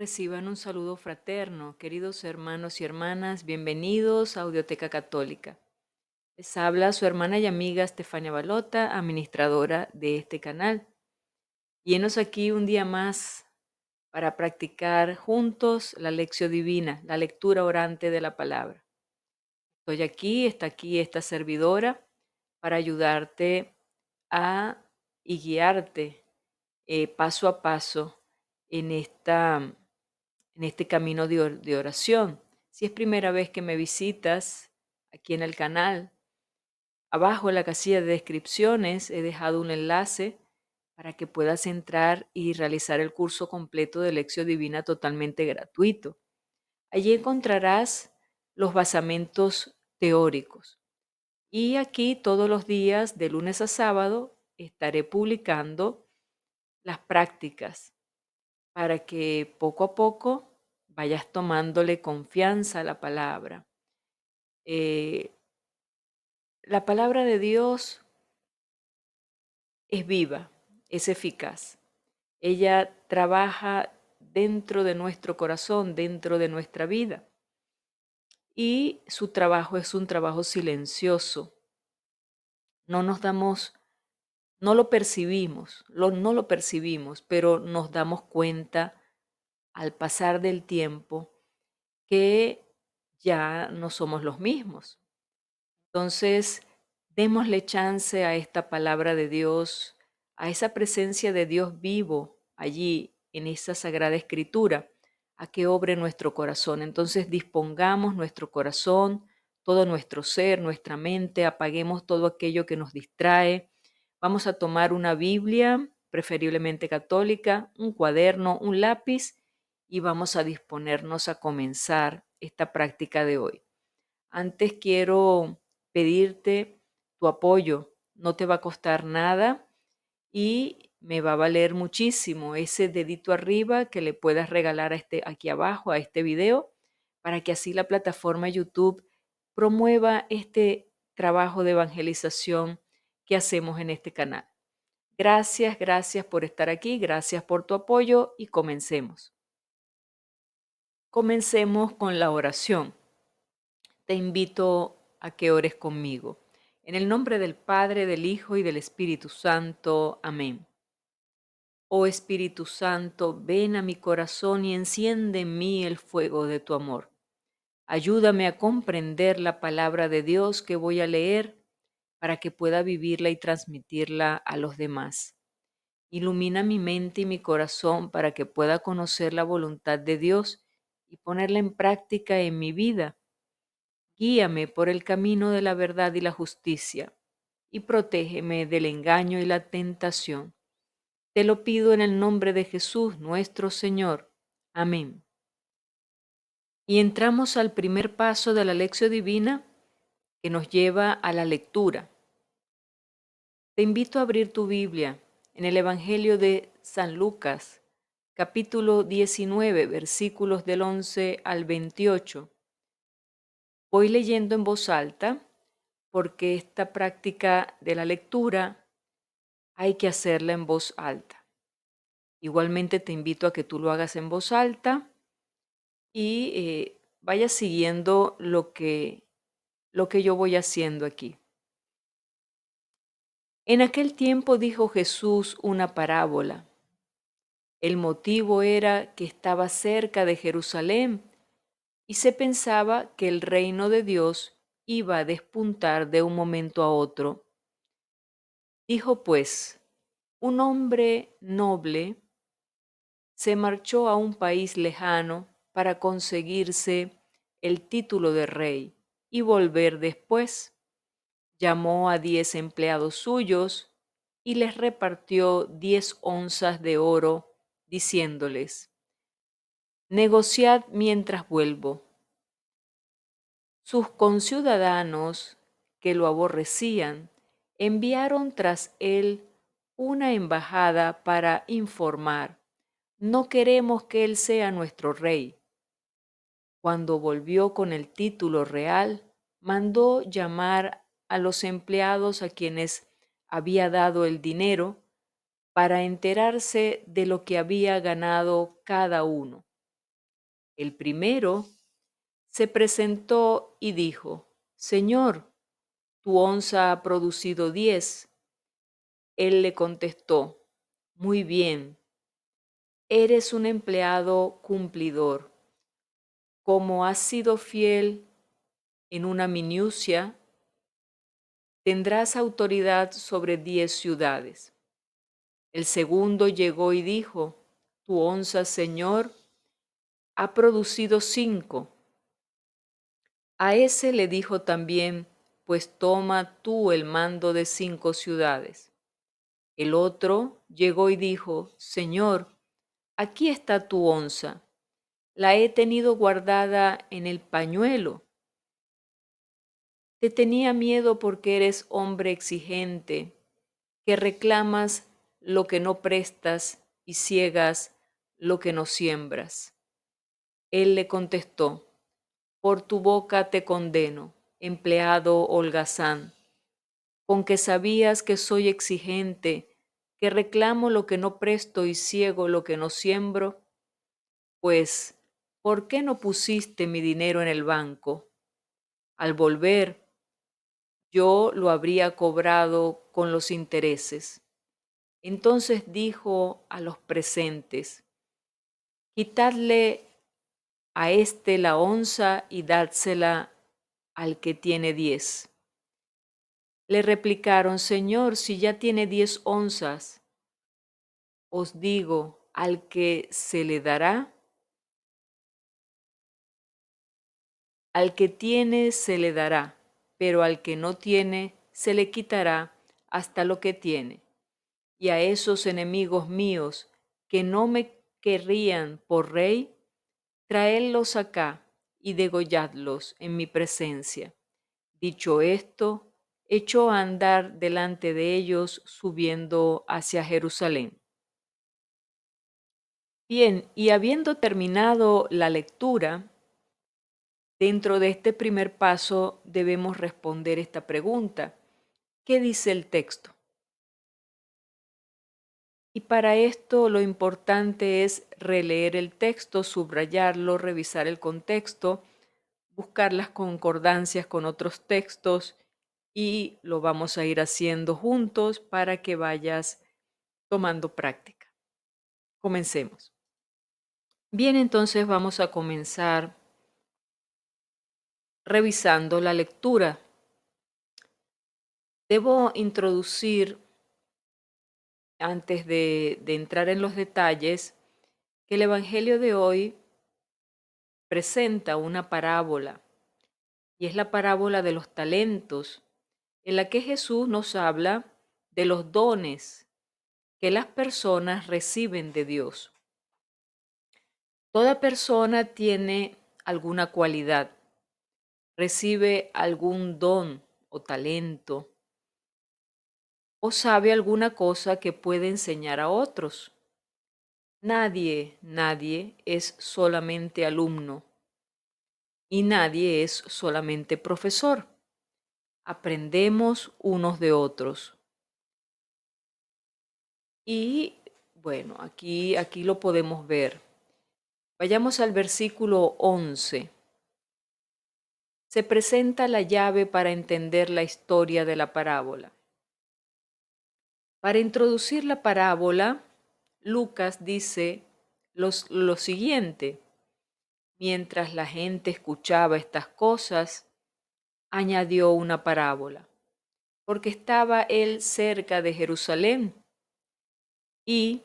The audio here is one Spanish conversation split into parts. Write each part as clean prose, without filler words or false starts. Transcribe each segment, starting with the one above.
Reciban un saludo fraterno, queridos hermanos y hermanas, bienvenidos a Audioteca Católica. Les habla su hermana y amiga Estefania Balota, administradora de este canal. Y henos aquí un día más para practicar juntos la lección divina, la lectura orante de la palabra. Estoy aquí, está aquí esta servidora para ayudarte a y guiarte paso a paso en este camino de oración. Si es primera vez que me visitas aquí en el canal, abajo en la casilla de descripciones he dejado un enlace para que puedas entrar y realizar el curso completo de Lección Divina totalmente gratuito. Allí encontrarás los basamentos teóricos. Y aquí todos los días, de lunes a sábado, estaré publicando las prácticas para que poco a poco vayas tomándole confianza a la palabra. Eh, la palabra de Dios es viva, es eficaz. Ella trabaja dentro de nuestro corazón, dentro de nuestra vida. Y su trabajo es un trabajo silencioso. No nos damos, no lo percibimos, no lo percibimos, pero nos damos cuenta al pasar del tiempo que ya no somos los mismos. Entonces, démosle chance a esta palabra de Dios, a esa presencia de Dios vivo allí en esa sagrada escritura, a que obre nuestro corazón. Entonces, dispongamos nuestro corazón, todo nuestro ser, nuestra mente, apaguemos todo aquello que nos distrae. Vamos a tomar una Biblia, preferiblemente católica, un cuaderno, un lápiz y vamos a disponernos a comenzar esta práctica de hoy. Antes quiero pedirte tu apoyo. No te va a costar nada y me va a valer muchísimo ese dedito arriba que le puedas regalar aquí abajo a este video para que así la plataforma YouTube promueva este trabajo de evangelización que hacemos en este canal. Gracias, gracias por estar aquí, gracias por tu apoyo y comencemos. Comencemos con la oración. Te invito a que ores conmigo. En el nombre del Padre, del Hijo y del Espíritu Santo. Amén. Oh Espíritu Santo, ven a mi corazón y enciende en mí el fuego de tu amor. Ayúdame a comprender la palabra de Dios que voy a leer para que pueda vivirla y transmitirla a los demás. Ilumina mi mente y mi corazón para que pueda conocer la voluntad de Dios y ponerla en práctica en mi vida. Guíame por el camino de la verdad y la justicia, y protégeme del engaño y la tentación. Te lo pido en el nombre de Jesús nuestro Señor. Amén. Y entramos al primer paso de la lección divina que nos lleva a la lectura. Te invito a abrir tu Biblia en el Evangelio de San Lucas, capítulo 19, versículos del 11 al 28. Voy leyendo en voz alta porque esta práctica de la lectura hay que hacerla en voz alta. Igualmente te invito a que tú lo hagas en voz alta y vayas siguiendo lo que yo voy haciendo aquí. En aquel tiempo dijo Jesús una parábola. El motivo era que estaba cerca de Jerusalén y se pensaba que el reino de Dios iba a despuntar de un momento a otro. Dijo pues, un hombre noble se marchó a un país lejano para conseguirse el título de rey y volver después. Llamó a 10 empleados suyos y les repartió 10 onzas de oro, diciéndoles, negociad mientras vuelvo. Sus conciudadanos, que lo aborrecían, enviaron tras él una embajada para informar, no queremos que él sea nuestro rey. Cuando volvió con el título real, mandó llamar a los empleados a quienes había dado el dinero para enterarse de lo que había ganado cada uno. El primero se presentó y dijo, Señor, tu onza ha producido 10. Él le contestó, muy bien, eres un empleado cumplidor. Como has sido fiel en una minucia, tendrás autoridad sobre 10 ciudades. El segundo llegó y dijo, tu onza, Señor, ha producido 5. A ese le dijo también, pues toma tú el mando de 5 ciudades. El otro llegó y dijo, Señor, aquí está tu onza, la he tenido guardada en el pañuelo. Te tenía miedo porque eres hombre exigente, que reclamas lo que no prestas y ciegas lo que no siembras. Él le contestó, por tu boca te condeno, empleado holgazán, con que sabías que soy exigente, que reclamo lo que no presto y ciego lo que no siembro, pues, ¿por qué no pusiste mi dinero en el banco? Al volver, yo lo habría cobrado con los intereses. Entonces dijo a los presentes, quitadle a éste la onza y dádsela al que tiene 10. Le replicaron, Señor, si ya tiene 10 onzas, os digo, al que se le dará, al que tiene se le dará, pero al que no tiene se le quitará hasta lo que tiene. Y a esos enemigos míos que no me querrían por rey, traedlos acá y degolladlos en mi presencia. Dicho esto, echó a andar delante de ellos subiendo hacia Jerusalén. Bien, y habiendo terminado la lectura, dentro de este primer paso debemos responder esta pregunta. ¿Qué dice el texto? Y para esto lo importante es releer el texto, subrayarlo, revisar el contexto, buscar las concordancias con otros textos y lo vamos a ir haciendo juntos para que vayas tomando práctica. Comencemos. Bien, entonces vamos a comenzar revisando la lectura. Debo introducir, antes de entrar en los detalles, que el Evangelio de hoy presenta una parábola, y es la parábola de los talentos, en la que Jesús nos habla de los dones que las personas reciben de Dios. Toda persona tiene alguna cualidad, recibe algún don o talento, o sabe alguna cosa que puede enseñar a otros. Nadie es solamente alumno y nadie es solamente profesor. Aprendemos unos de otros. Y bueno, aquí lo podemos ver. Vayamos al versículo 11. Se presenta la llave para entender la historia de la parábola. Para introducir la parábola, Lucas dice lo siguiente. Mientras la gente escuchaba estas cosas, añadió una parábola, porque estaba él cerca de Jerusalén y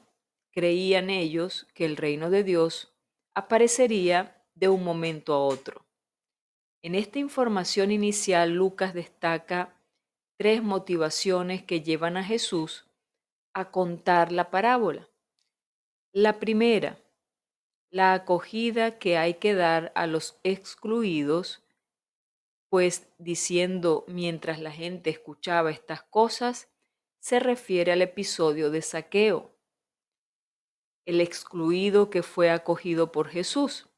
creían ellos que el reino de Dios aparecería de un momento a otro. En esta información inicial, Lucas destaca 3 motivaciones que llevan a Jesús a contar la parábola. La primera, la acogida que hay que dar a los excluidos, pues diciendo mientras la gente escuchaba estas cosas, se refiere al episodio de Zaqueo, el excluido que fue acogido por Jesús.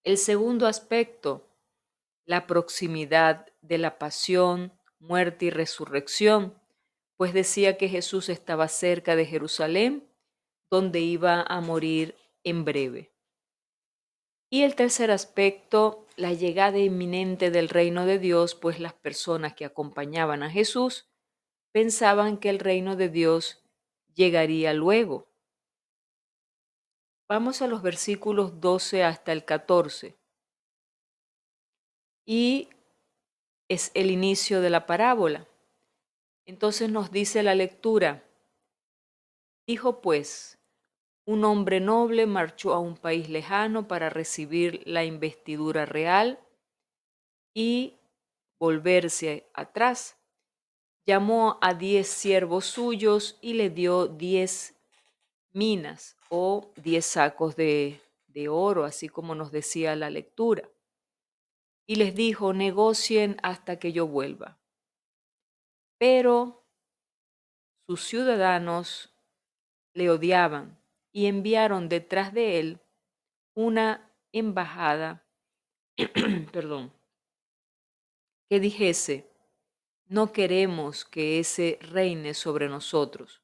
El segundo aspecto, la proximidad de la pasión, muerte y resurrección, pues decía que Jesús estaba cerca de Jerusalén, donde iba a morir en breve. Y el tercer aspecto, la llegada inminente del reino de Dios, pues las personas que acompañaban a Jesús pensaban que el reino de Dios llegaría luego. Vamos a los versículos 12 hasta el 14. Y es el inicio de la parábola. Entonces nos dice la lectura: dijo pues, un hombre noble marchó a un país lejano para recibir la investidura real y volverse atrás. Llamó a 10 siervos suyos y le dio 10 minas o 10 sacos de oro, así como nos decía la lectura. Y les dijo: negocien hasta que yo vuelva. Pero sus ciudadanos le odiaban y enviaron detrás de él una embajada, perdón, que dijese: no queremos que ese reine sobre nosotros.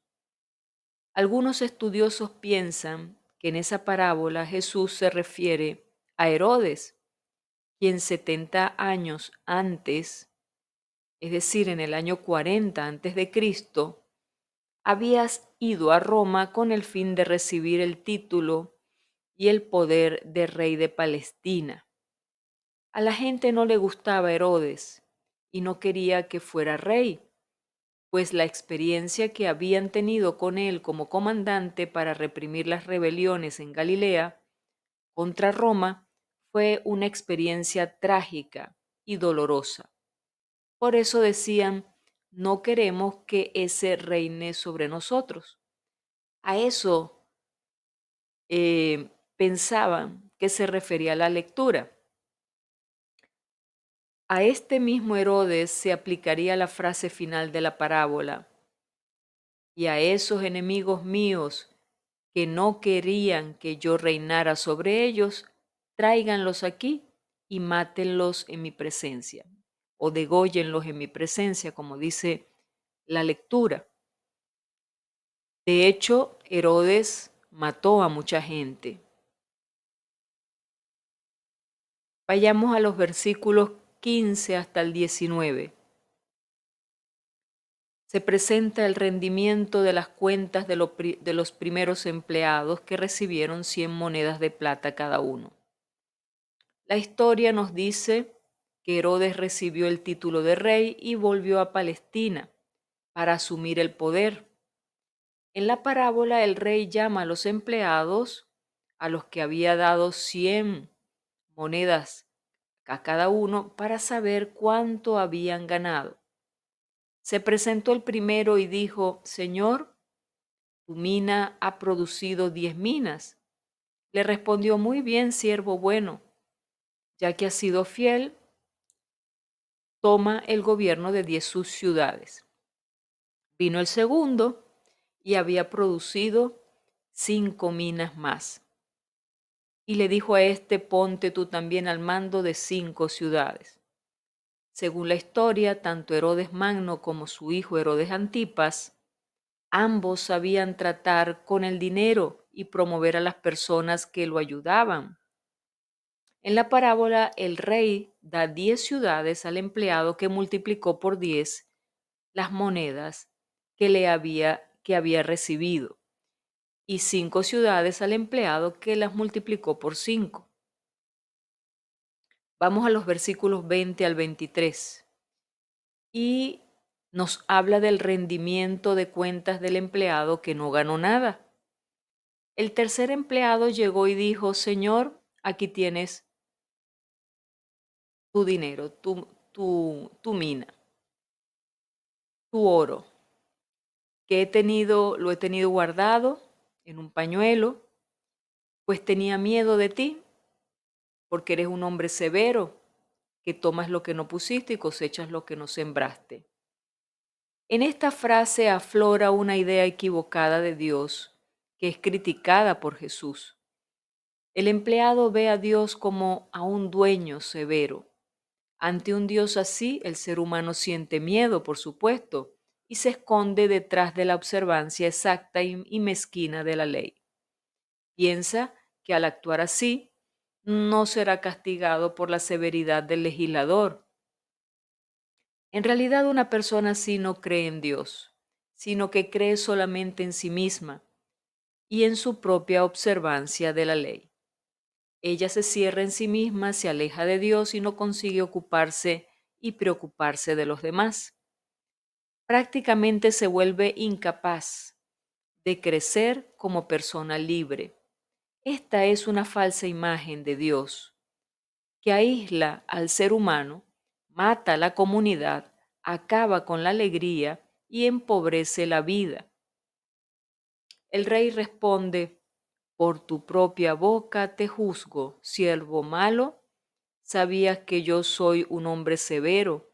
Algunos estudiosos piensan que en esa parábola Jesús se refiere a Herodes, quien 70 años antes, es decir, en el año 40 antes de Cristo, habías ido a Roma con el fin de recibir el título y el poder de rey de Palestina. A la gente no le gustaba Herodes y no quería que fuera rey, pues la experiencia que habían tenido con él como comandante para reprimir las rebeliones en Galilea contra Roma fue una experiencia trágica y dolorosa. Por eso decían: no queremos que ese reine sobre nosotros. A eso pensaban que se refería la lectura. A este mismo Herodes se aplicaría la frase final de la parábola: y a esos enemigos míos que no querían que yo reinara sobre ellos, tráiganlos aquí y mátenlos en mi presencia, o dególlenlos en mi presencia, como dice la lectura. De hecho, Herodes mató a mucha gente. Vayamos a los versículos 15 hasta el 19. Se presenta el rendimiento de las cuentas de los primeros empleados que recibieron 100 monedas de plata cada uno. La historia nos dice que Herodes recibió el título de rey y volvió a Palestina para asumir el poder. En la parábola el rey llama a los empleados, a los que había dado 100 monedas a cada uno, para saber cuánto habían ganado. Se presentó el primero y dijo: Señor, tu mina ha producido 10 minas. Le respondió: muy bien, siervo bueno, ya que has sido fiel, toma el gobierno de 10 ciudades. Vino el segundo y había producido 5 minas más. Y le dijo a este: ponte tú también al mando de 5 ciudades. Según la historia, tanto Herodes Magno como su hijo Herodes Antipas, ambos sabían tratar con el dinero y promover a las personas que lo ayudaban. En la parábola, el rey da 10 ciudades al empleado que multiplicó por 10 las monedas que había recibido, y 5 ciudades al empleado que las multiplicó por 5. Vamos a los versículos 20 al 23. Y nos habla del rendimiento de cuentas del empleado que no ganó nada. El tercer empleado llegó y dijo: Señor, aquí tienes tu dinero, tu mina, tu oro, que lo he tenido guardado en un pañuelo, pues tenía miedo de ti, porque eres un hombre severo, que tomas lo que no pusiste y cosechas lo que no sembraste. En esta frase aflora una idea equivocada de Dios, que es criticada por Jesús. El empleado ve a Dios como a un dueño severo. Ante un Dios así, el ser humano siente miedo, por supuesto, y se esconde detrás de la observancia exacta y mezquina de la ley. Piensa que al actuar así, no será castigado por la severidad del legislador. En realidad, una persona así no cree en Dios, sino que cree solamente en sí misma y en su propia observancia de la ley. Ella se cierra en sí misma, se aleja de Dios y no consigue ocuparse y preocuparse de los demás. Prácticamente se vuelve incapaz de crecer como persona libre. Esta es una falsa imagen de Dios que aísla al ser humano, mata a la comunidad, acaba con la alegría y empobrece la vida. El rey responde: por tu propia boca te juzgo, siervo malo. Sabías que yo soy un hombre severo,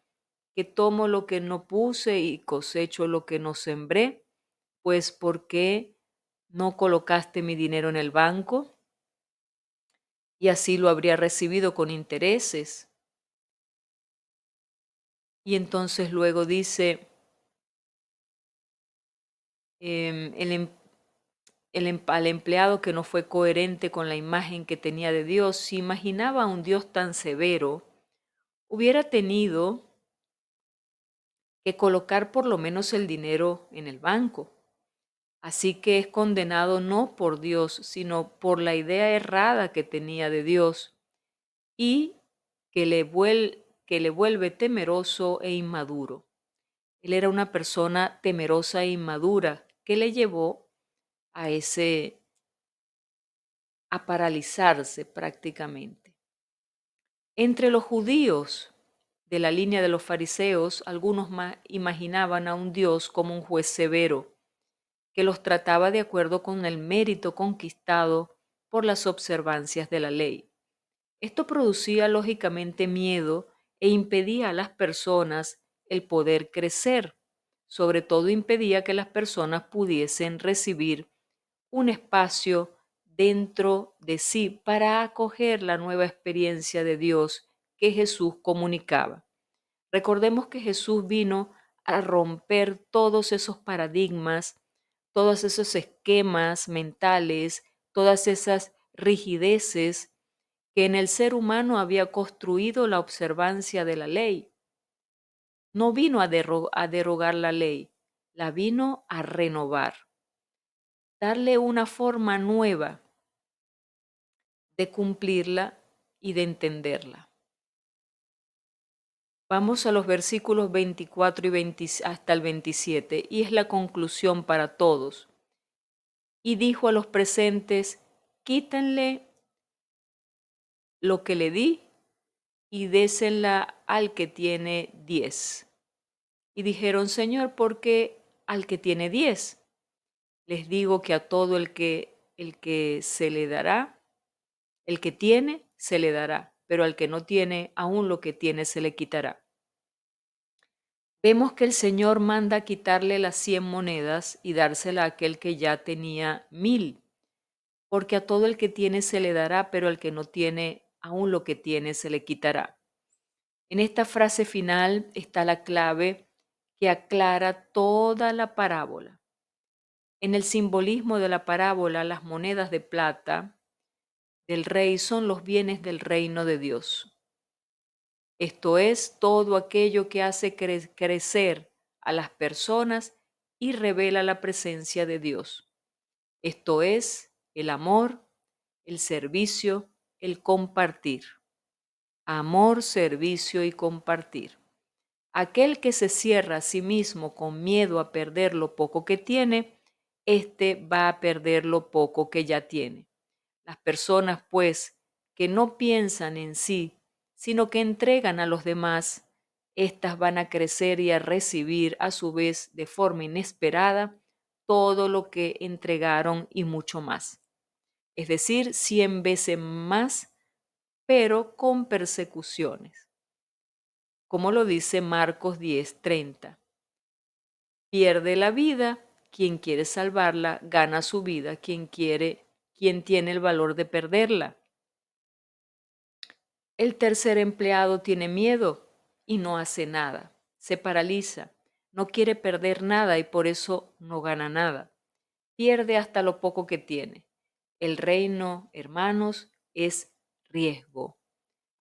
que tomo lo que no puse y cosecho lo que no sembré. Pues ¿por qué no colocaste mi dinero en el banco? Y así lo habría recibido con intereses. Y entonces luego dice, em, el, em- al empleado que no fue coherente con la imagen que tenía de Dios, si imaginaba a un Dios tan severo, hubiera tenido que colocar por lo menos el dinero en el banco. Así que es condenado no por Dios, sino por la idea errada que tenía de Dios y que le vuelve temeroso e inmaduro. Él era una persona temerosa e inmadura que le llevó a a paralizarse prácticamente. Entre los judíos de la línea de los fariseos, algunos imaginaban a un Dios como un juez severo, que los trataba de acuerdo con el mérito conquistado por las observancias de la ley. Esto producía lógicamente miedo e impedía a las personas el poder crecer. Sobre todo impedía que las personas pudiesen recibir un espacio dentro de sí para acoger la nueva experiencia de Dios que Jesús comunicaba. Recordemos que Jesús vino a romper todos esos paradigmas, todos esos esquemas mentales, todas esas rigideces que en el ser humano había construido la observancia de la ley. No vino a derogar la ley, la vino a renovar, darle una forma nueva de cumplirla y de entenderla. Vamos a los versículos 24 y 20 hasta el 27, y es la conclusión para todos. Y dijo a los presentes: quítenle lo que le di y désela al que tiene 10. Y dijeron: Señor, ¿por qué al que tiene 10? Les digo que a todo el que se le dará, el que tiene, se le dará, pero al que no tiene, aún lo que tiene se le quitará. Vemos que el Señor manda quitarle las 100 monedas y dársela a aquel que ya tenía 1000, porque a todo el que tiene se le dará, pero al que no tiene, aún lo que tiene se le quitará. En esta frase final está la clave que aclara toda la parábola. En el simbolismo de la parábola, las monedas de plata del rey son los bienes del reino de Dios. Esto es todo aquello que hace crecer a las personas y revela la presencia de Dios. Esto es el amor, el servicio, el compartir. Amor, servicio y compartir. Aquel que se cierra a sí mismo con miedo a perder lo poco que tiene, éste va a perder lo poco que ya tiene. Las personas, pues, que no piensan en sí, sino que entregan a los demás, éstas van a crecer y a recibir a su vez de forma inesperada todo lo que entregaron y mucho más. Es decir, 100 veces más, pero con persecuciones. Como lo dice Marcos 10:30. Pierde la vida quien quiere salvarla, gana su vida quien tiene el valor de perderla. El tercer empleado tiene miedo y no hace nada, se paraliza, no quiere perder nada y por eso no gana nada. Pierde hasta lo poco que tiene. El reino, hermanos, es riesgo.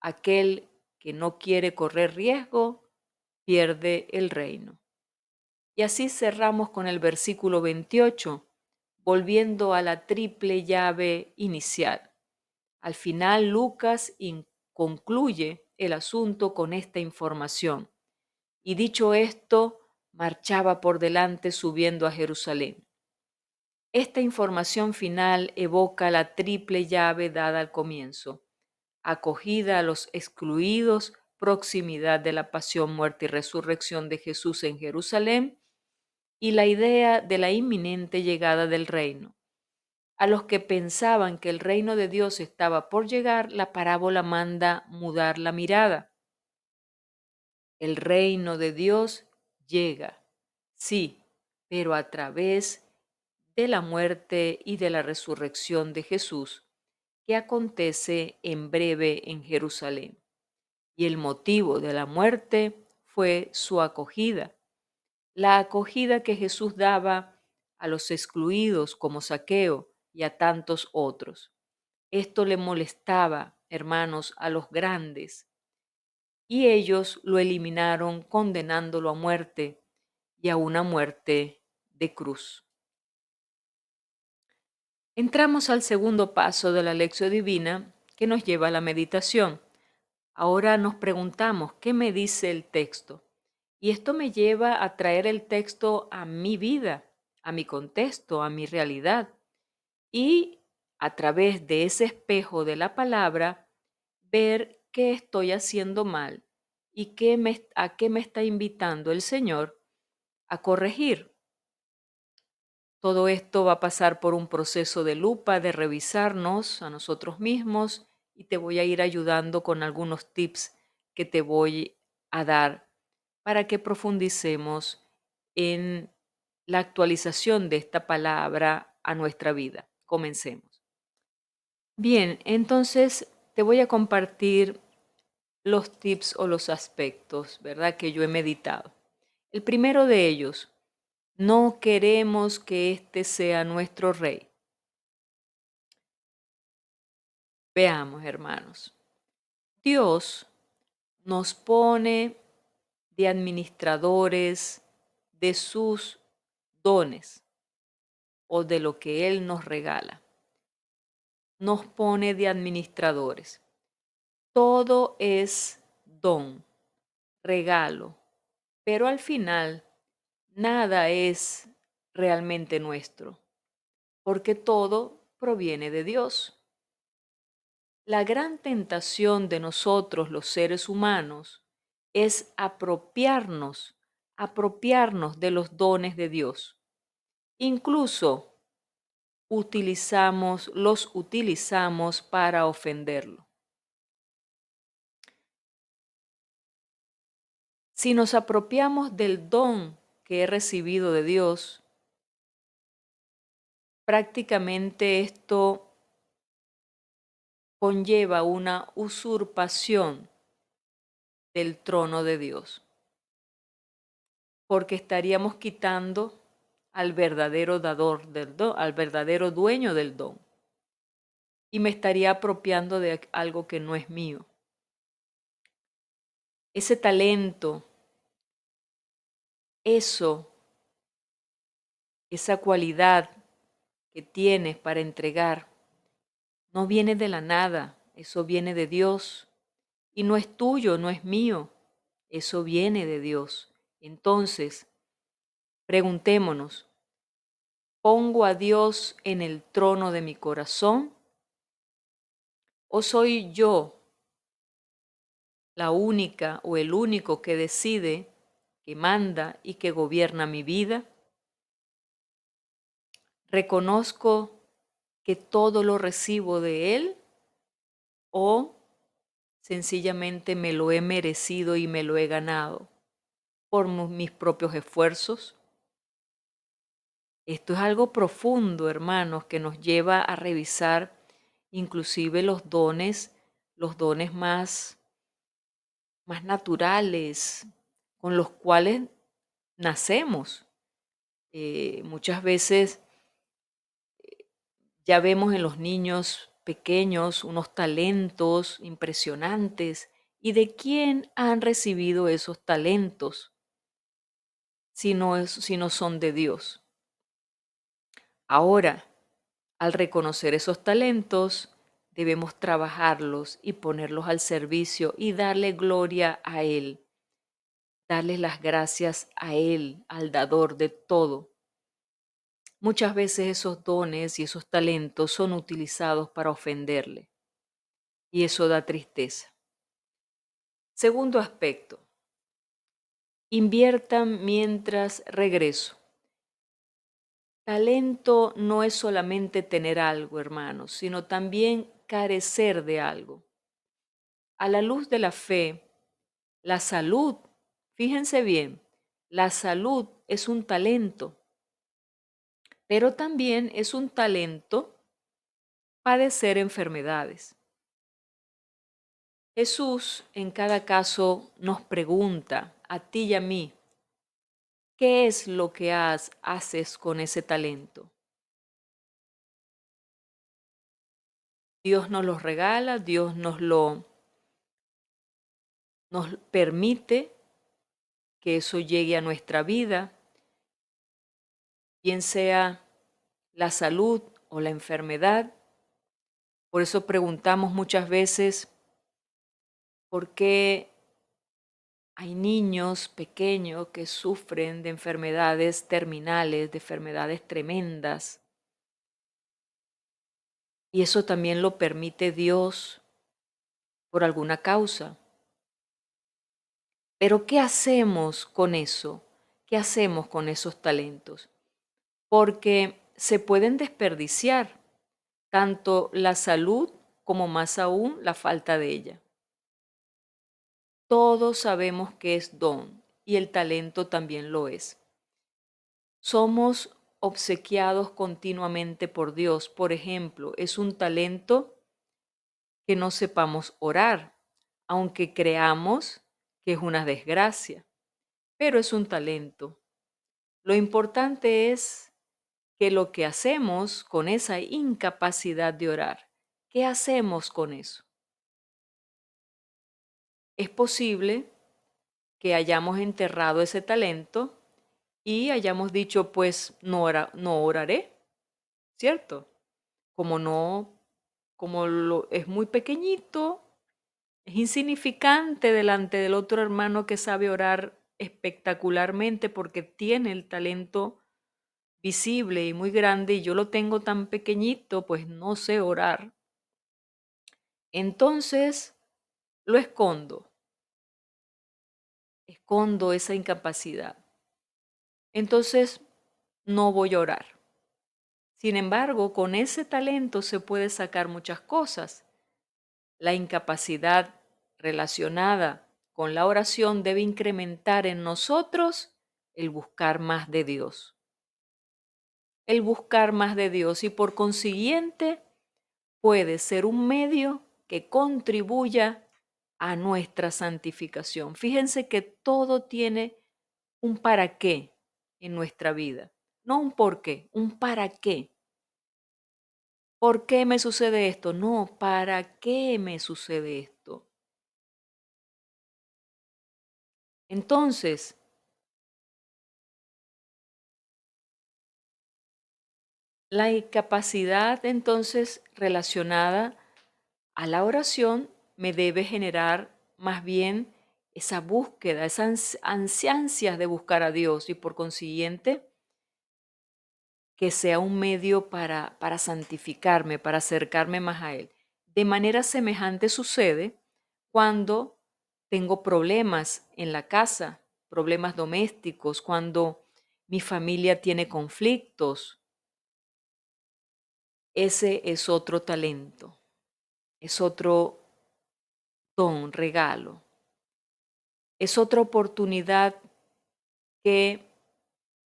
Aquel que no quiere correr riesgo pierde el reino. Y así cerramos con el versículo 28, volviendo a la triple llave inicial. Al final, Lucas concluye el asunto con esta información. Y dicho esto, marchaba por delante subiendo a Jerusalén. Esta información final evoca la triple llave dada al comienzo: acogida a los excluidos, proximidad de la pasión, muerte y resurrección de Jesús en Jerusalén, y la idea de la inminente llegada del reino. A los que pensaban que el reino de Dios estaba por llegar, la parábola manda mudar la mirada. El reino de Dios llega, sí, pero a través de la muerte y de la resurrección de Jesús, que acontece en breve en Jerusalén. Y el motivo de la muerte fue su acogida, la acogida que Jesús daba a los excluidos como Zaqueo y a tantos otros. Esto le molestaba, hermanos, a los grandes, y ellos lo eliminaron condenándolo a muerte y a una muerte de cruz. Entramos al segundo paso de la lección divina que nos lleva a la meditación. Ahora nos preguntamos, ¿qué me dice el texto? Y esto me lleva a traer el texto a mi vida, a mi contexto, a mi realidad. Y a través de ese espejo de la palabra, ver qué estoy haciendo mal y a qué me está invitando el Señor a corregir. Todo esto va a pasar por un proceso de lupa, de revisarnos a nosotros mismos, y te voy a ir ayudando con algunos tips que te voy a dar para que profundicemos en la actualización de esta palabra a nuestra vida. Comencemos. Bien, entonces te voy a compartir los tips o los aspectos, ¿verdad?, que yo he meditado. El primero de ellos: no queremos que este sea nuestro rey. Veamos, hermanos. Dios nos pone de administradores de sus dones o de lo que Él nos regala. Nos pone de administradores. Todo es don, regalo, pero al final nada es realmente nuestro, porque todo proviene de Dios. La gran tentación de nosotros, los seres humanos, es apropiarnos de los dones de Dios. Incluso los utilizamos para ofenderlo. Si nos apropiamos del don que he recibido de Dios, prácticamente esto conlleva una usurpación del trono de Dios, porque estaríamos quitando al verdadero dador del don, al verdadero dueño del don, y me estaría apropiando de algo que no es mío. Ese talento, esa cualidad que tienes para entregar, no viene de la nada, eso viene de Dios, y no es tuyo, no es mío, eso viene de Dios. Entonces, preguntémonos: ¿pongo a Dios en el trono de mi corazón? ¿O soy yo la única o el único que decide, que manda y que gobierna mi vida? ¿Reconozco que todo lo recibo de Él, o sencillamente me lo he merecido y me lo he ganado por mis propios esfuerzos? Esto es algo profundo, hermanos, que nos lleva a revisar inclusive los dones más naturales, con los cuales nacemos. Muchas veces ya vemos en los niños pequeños, unos talentos impresionantes. ¿Y de quién han recibido esos talentos si no son de Dios? Ahora, al reconocer esos talentos, debemos trabajarlos y ponerlos al servicio y darle gloria a Él, darle las gracias a Él, al dador de todo. Muchas veces esos dones y esos talentos son utilizados para ofenderle y eso da tristeza. Segundo aspecto, inviertan mientras regreso. Talento no es solamente tener algo, hermanos, sino también carecer de algo. A la luz de la fe, la salud, fíjense bien, la salud es un talento, pero también es un talento padecer enfermedades. Jesús en cada caso nos pregunta, a ti y a mí, ¿qué es lo que haces con ese talento? Dios nos lo regala, Dios nos permite que eso llegue a nuestra vida, bien sea la salud o la enfermedad. Por eso preguntamos muchas veces por qué hay niños pequeños que sufren de enfermedades terminales, de enfermedades tremendas. Y eso también lo permite Dios por alguna causa. Pero ¿qué hacemos con eso? ¿Qué hacemos con esos talentos? Porque se pueden desperdiciar tanto la salud como más aún la falta de ella. Todos sabemos que es don y el talento también lo es. Somos obsequiados continuamente por Dios. Por ejemplo, es un talento que no sepamos orar, aunque creamos que es una desgracia, pero es un talento. Lo importante es que lo que hacemos con esa incapacidad de orar, ¿qué hacemos con eso? Es posible que hayamos enterrado ese talento y hayamos dicho, pues no oraré, ¿cierto? Como no, es muy pequeñito, es insignificante delante del otro hermano que sabe orar espectacularmente porque tiene el talento visible y muy grande y yo lo tengo tan pequeñito, pues no sé orar. Entonces lo escondo esa incapacidad. Entonces no voy a orar. Sin embargo, con ese talento se puede sacar muchas cosas. La incapacidad relacionada con la oración debe incrementar en nosotros el buscar más de Dios. El buscar más de Dios y por consiguiente puede ser un medio que contribuya a nuestra santificación. Fíjense que todo tiene un para qué en nuestra vida, no un por qué, un para qué. ¿Por qué me sucede esto? No, ¿para qué me sucede esto? Entonces, la incapacidad entonces relacionada a la oración me debe generar más bien esa búsqueda, esas ansias de buscar a Dios y por consiguiente que sea un medio para santificarme, para acercarme más a Él. De manera semejante sucede cuando tengo problemas en la casa, problemas domésticos, cuando mi familia tiene conflictos. Ese es otro talento, es otro don, regalo, es otra oportunidad que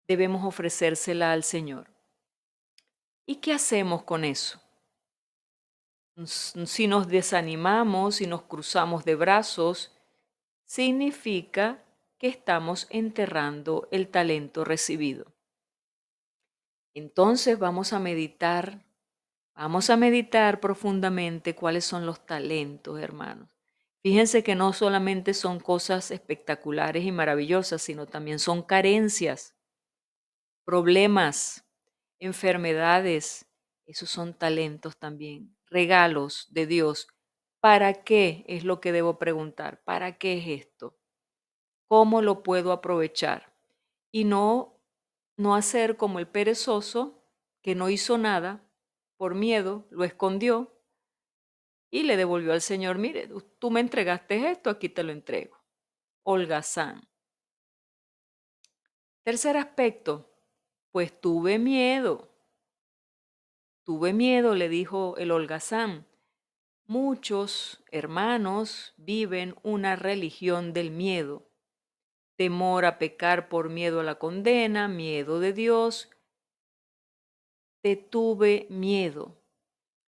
debemos ofrecérsela al Señor. ¿Y qué hacemos con eso? Si nos desanimamos, si nos cruzamos de brazos, significa que estamos enterrando el talento recibido. Entonces vamos a meditar Vamos a meditar profundamente cuáles son los talentos, hermanos. Fíjense que no solamente son cosas espectaculares y maravillosas, sino también son carencias, problemas, enfermedades. Esos son talentos también, regalos de Dios. ¿Para qué? Es lo que debo preguntar. ¿Para qué es esto? ¿Cómo lo puedo aprovechar? Y no hacer como el perezoso que no hizo nada por miedo, lo escondió y le devolvió al Señor, mire, tú me entregaste esto, aquí te lo entrego. Holgazán. Tercer aspecto, pues tuve miedo, le dijo el holgazán. Muchos hermanos viven una religión del miedo, temor a pecar por miedo a la condena, miedo de Dios. Te tuve miedo.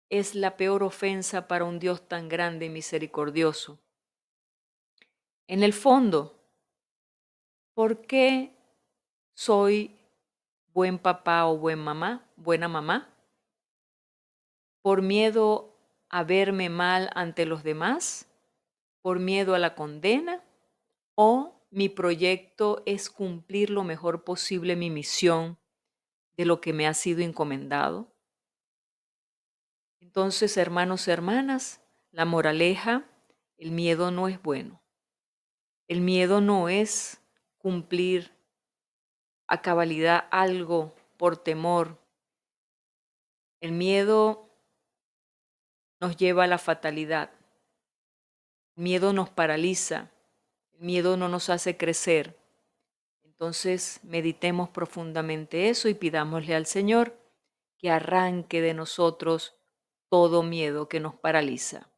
Es la peor ofensa para un Dios tan grande y misericordioso. En el fondo, ¿por qué soy buen papá o buena mamá? ¿Por miedo a verme mal ante los demás? ¿Por miedo a la condena? ¿O mi proyecto es cumplir lo mejor posible mi misión de lo que me ha sido encomendado? Entonces, hermanos y hermanas, la moraleja, el miedo no es bueno. El miedo no es cumplir a cabalidad algo por temor. El miedo nos lleva a la fatalidad. El miedo nos paraliza. El miedo no nos hace crecer. Entonces, meditemos profundamente eso y pidámosle al Señor que arranque de nosotros todo miedo que nos paraliza.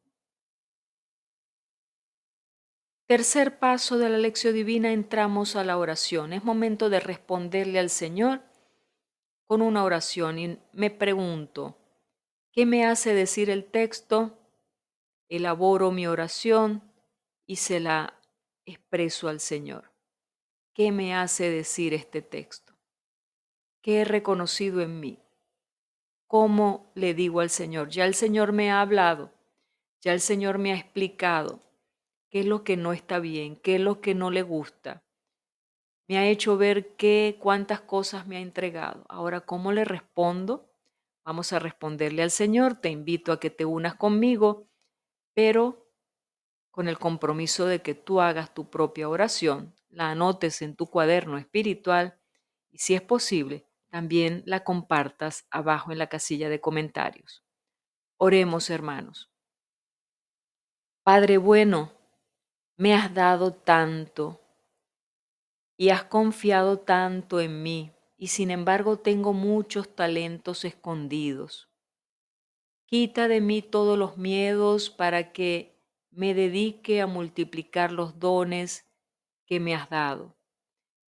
Tercer paso de la lección divina, entramos a la oración. Es momento de responderle al Señor con una oración y me pregunto, ¿qué me hace decir el texto? Elaboro mi oración y se la expreso al Señor. ¿Qué me hace decir este texto? ¿Qué he reconocido en mí? ¿Cómo le digo al Señor? Ya el Señor me ha hablado, ya el Señor me ha explicado qué es lo que no está bien, qué es lo que no le gusta. Me ha hecho ver cuántas cosas me ha entregado. Ahora, ¿cómo le respondo? Vamos a responderle al Señor. Te invito a que te unas conmigo, pero con el compromiso de que tú hagas tu propia oración, la anotes en tu cuaderno espiritual y, si es posible, también la compartas abajo en la casilla de comentarios. Oremos, hermanos. Padre bueno, me has dado tanto y has confiado tanto en mí, y sin embargo tengo muchos talentos escondidos. Quita de mí todos los miedos para que me dedique a multiplicar los dones que me has dado,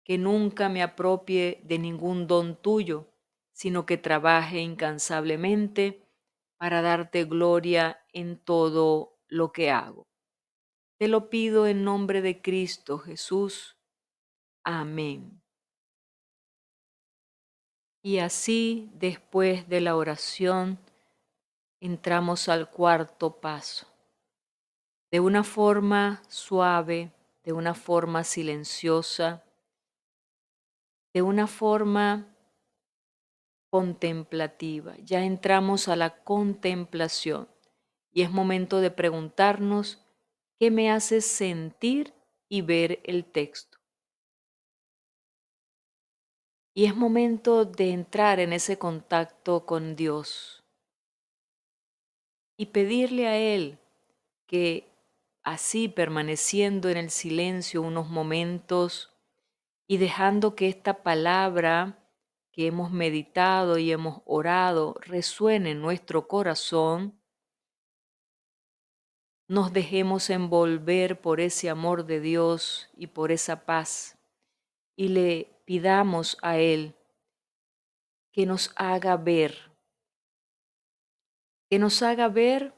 que nunca me apropie de ningún don tuyo, sino que trabaje incansablemente para darte gloria en todo lo que hago. Te lo pido en nombre de Cristo Jesús. Amén. Y así, después de la oración, entramos al cuarto paso. De una forma suave, de una forma silenciosa, de una forma contemplativa. Ya entramos a la contemplación y es momento de preguntarnos qué me hace sentir y ver el texto. Y es momento de entrar en ese contacto con Dios y pedirle a Él que así, permaneciendo en el silencio unos momentos y dejando que esta palabra que hemos meditado y hemos orado resuene en nuestro corazón, nos dejemos envolver por ese amor de Dios y por esa paz y le pidamos a Él que nos haga ver, que nos haga ver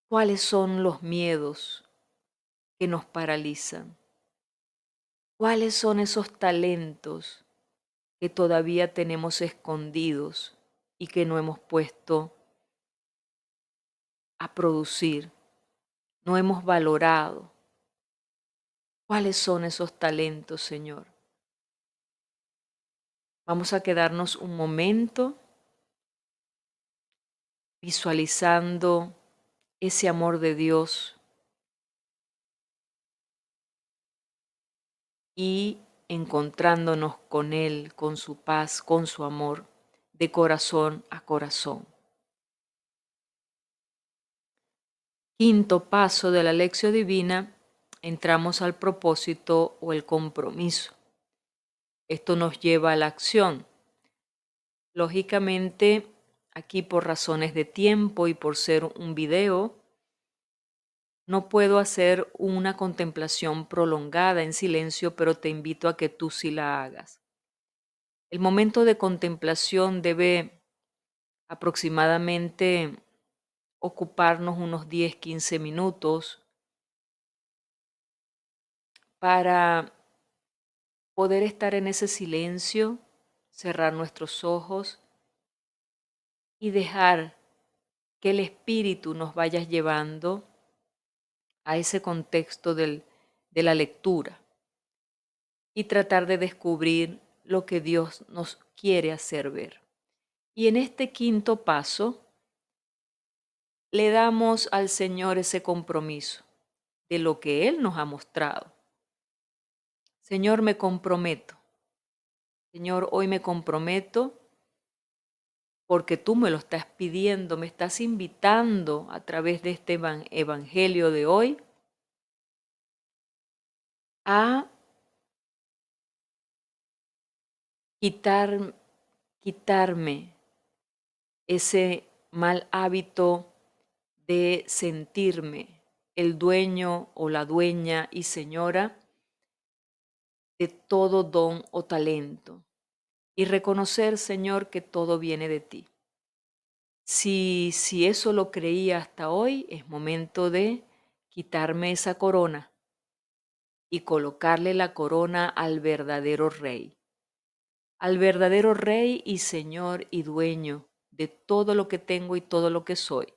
cuáles son los miedos que nos paralizan, cuáles son esos talentos que todavía tenemos escondidos y que no hemos puesto a producir, no hemos valorado. ¿Cuáles son esos talentos, Señor? Vamos a quedarnos un momento visualizando ese amor de Dios y encontrándonos con Él, con su paz, con su amor, de corazón a corazón. Quinto paso de la lección divina, entramos al propósito o el compromiso. Esto nos lleva a la acción. Lógicamente, aquí por razones de tiempo y por ser un video, no puedo hacer una contemplación prolongada en silencio, pero te invito a que tú sí la hagas. El momento de contemplación debe aproximadamente ocuparnos unos 10-15 minutos para poder estar en ese silencio, cerrar nuestros ojos y dejar que el Espíritu nos vaya llevando a ese contexto de la lectura y tratar de descubrir lo que Dios nos quiere hacer ver. Y en este quinto paso le damos al Señor ese compromiso de lo que Él nos ha mostrado. Señor, me comprometo. Señor, hoy me comprometo porque tú me lo estás pidiendo, me estás invitando a través de este evangelio de hoy a quitarme ese mal hábito de sentirme el dueño o la dueña y señora de todo don o talento y reconocer, Señor, que todo viene de ti. Si eso lo creía hasta hoy, es momento de quitarme esa corona y colocarle la corona al verdadero Rey y Señor y dueño de todo lo que tengo y todo lo que soy.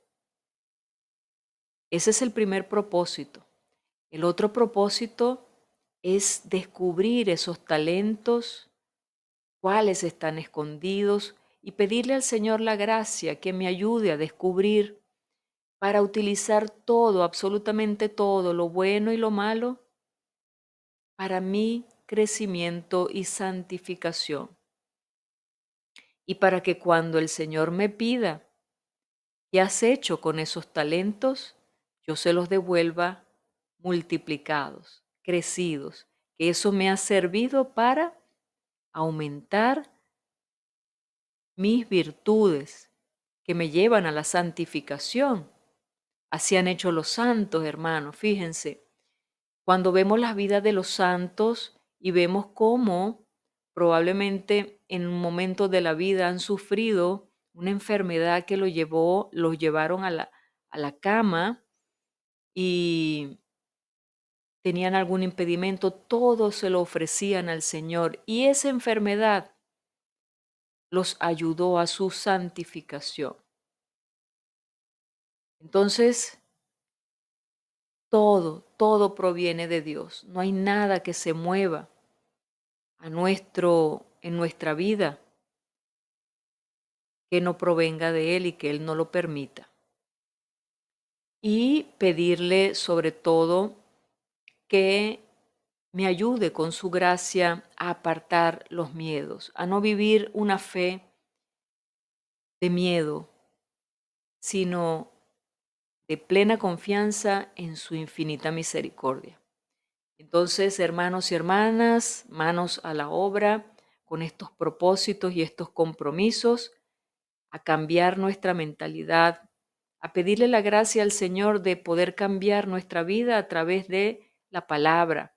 Ese es el primer propósito. El otro propósito es descubrir esos talentos, cuáles están escondidos, y pedirle al Señor la gracia que me ayude a descubrir para utilizar todo, absolutamente todo, lo bueno y lo malo, para mi crecimiento y santificación. Y para que cuando el Señor me pida, ¿qué has hecho con esos talentos?, yo se los devuelva multiplicados, crecidos, que eso me ha servido para aumentar mis virtudes que me llevan a la santificación. Así han hecho los santos, hermanos. Fíjense, cuando vemos las vidas de los santos y vemos cómo probablemente en un momento de la vida han sufrido una enfermedad que los llevaron a la cama y tenían algún impedimento, todo se lo ofrecían al Señor y esa enfermedad los ayudó a su santificación. Entonces, todo proviene de Dios. No hay nada que se mueva en nuestra vida que no provenga de Él y que Él no lo permita. Y pedirle sobre todo que me ayude con su gracia a apartar los miedos, a no vivir una fe de miedo, sino de plena confianza en su infinita misericordia. Entonces, hermanos y hermanas, manos a la obra con estos propósitos y estos compromisos, a cambiar nuestra mentalidad, a pedirle la gracia al Señor de poder cambiar nuestra vida a través de la palabra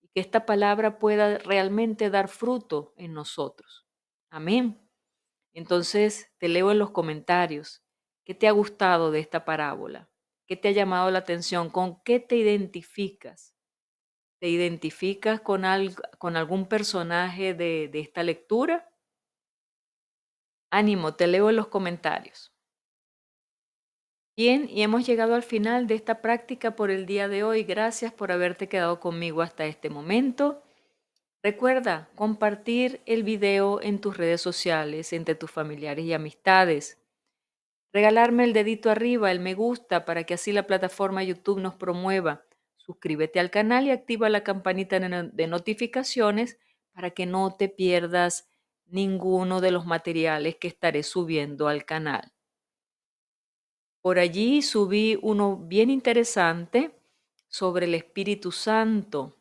y que esta palabra pueda realmente dar fruto en nosotros. Amén. Entonces, te leo en los comentarios, ¿qué te ha gustado de esta parábola? ¿Qué te ha llamado la atención? ¿Con qué te identificas? ¿Te identificas con algún personaje de esta lectura? Ánimo, te leo en los comentarios. Bien, y hemos llegado al final de esta práctica por el día de hoy. Gracias por haberte quedado conmigo hasta este momento. Recuerda compartir el video en tus redes sociales, entre tus familiares y amistades. Regalarme el dedito arriba, el me gusta, para que así la plataforma YouTube nos promueva. Suscríbete al canal y activa la campanita de notificaciones para que no te pierdas ninguno de los materiales que estaré subiendo al canal. Por allí subí uno bien interesante sobre el Espíritu Santo.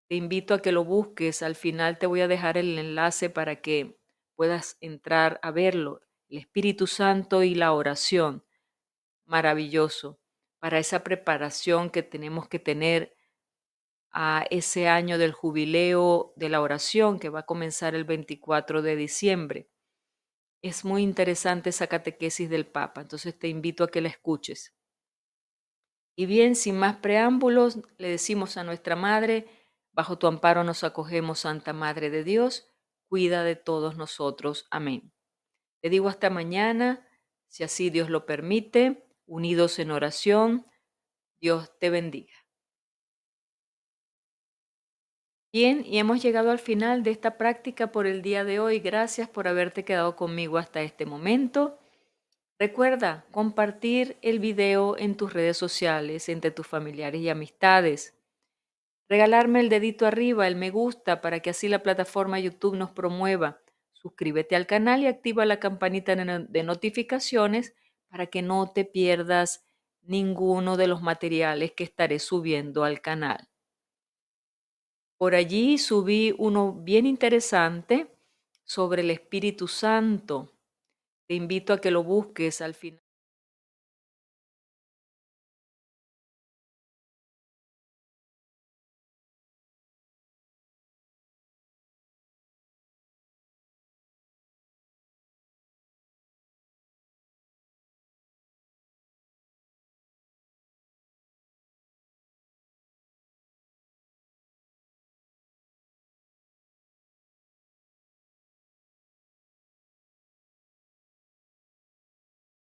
Te invito a que lo busques. Al final te voy a dejar el enlace para que puedas entrar a verlo. El Espíritu Santo y la oración. Maravilloso. Para esa preparación que tenemos que tener a ese año del jubileo de la oración que va a comenzar el 24 de diciembre. Es muy interesante esa catequesis del Papa, entonces te invito a que la escuches. Y bien, sin más preámbulos, le decimos a nuestra Madre, bajo tu amparo nos acogemos, Santa Madre de Dios, cuida de todos nosotros. Amén. Te digo hasta mañana, si así Dios lo permite, unidos en oración. Dios te bendiga. Bien, y hemos llegado al final de esta práctica por el día de hoy. Gracias por haberte quedado conmigo hasta este momento. Recuerda compartir el video en tus redes sociales, entre tus familiares y amistades. Regalarme el dedito arriba, el me gusta, para que así la plataforma YouTube nos promueva. Suscríbete al canal y activa la campanita de notificaciones para que no te pierdas ninguno de los materiales que estaré subiendo al canal. Por allí subí uno bien interesante sobre el Espíritu Santo. Te invito a que lo busques al final.